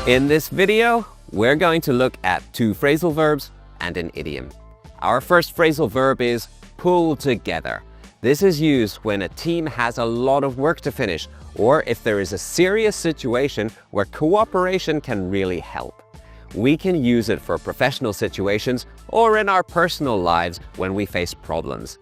In this video, we're going to look at two phrasal verbs and an idiom. Our first phrasal verb is pull together. This is used when a team has a lot of work to finish, or if there is a serious situation where cooperation can really help. We can use it for professional situations or in our personal lives when we face problems.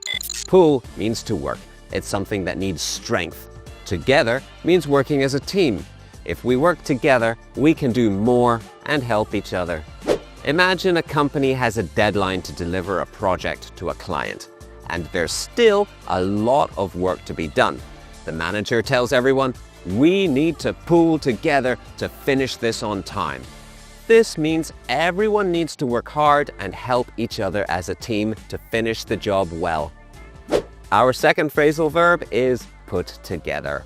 Pull means to work. It's something that needs strength. Together means working as a team. If we work together, we can do more and help each other. Imagine a company has a deadline to deliver a project to a client, and there's still a lot of work to be done. The manager tells everyone, we need to pull together to finish this on time. This means everyone needs to work hard and help each other as a team to finish the job well. Our second phrasal verb is put together.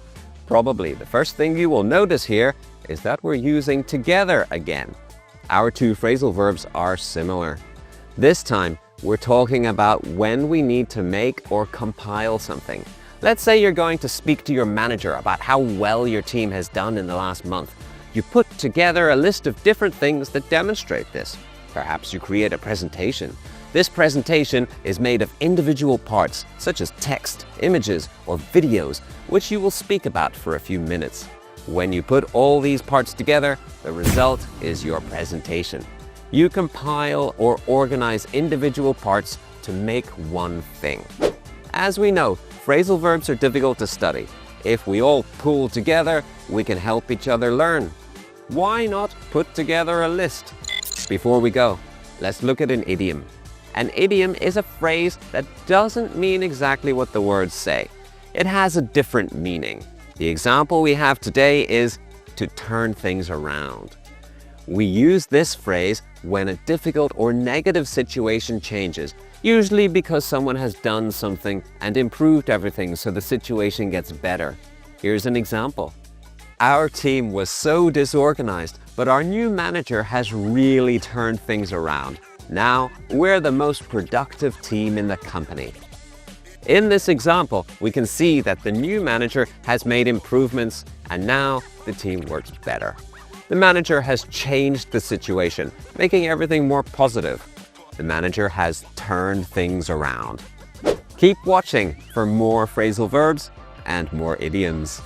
Probably the first thing you will notice here is that we're using together again. Our two phrasal verbs are similar. This time, we're talking about when we need to make or compile something. Let's say you're going to speak to your manager about how well your team has done in the last month. You put together a list of different things that demonstrate this. Perhaps you create a presentation. This presentation is made of individual parts, such as text, images, or videos, which you will speak about for a few minutes. When you put all these parts together, the result is your presentation. You compile or organize individual parts to make one thing. As we know, phrasal verbs are difficult to study. If we all pull together, we can help each other learn. Why not put together a list? Before we go, let's look at an idiom. An idiom is a phrase that doesn't mean exactly what the words say. It has a different meaning. The example we have today is to turn things around. We use this phrase when a difficult or negative situation changes, usually because someone has done something and improved everything so the situation gets better. Here's an example. Our team was so disorganized, but our new manager has really turned things around. Now, we're the most productive team in the company. In this example, we can see that the new manager has made improvements and now the team works better. The manager has changed the situation, making everything more positive. The manager has turned things around. Keep watching for more phrasal verbs and more idioms.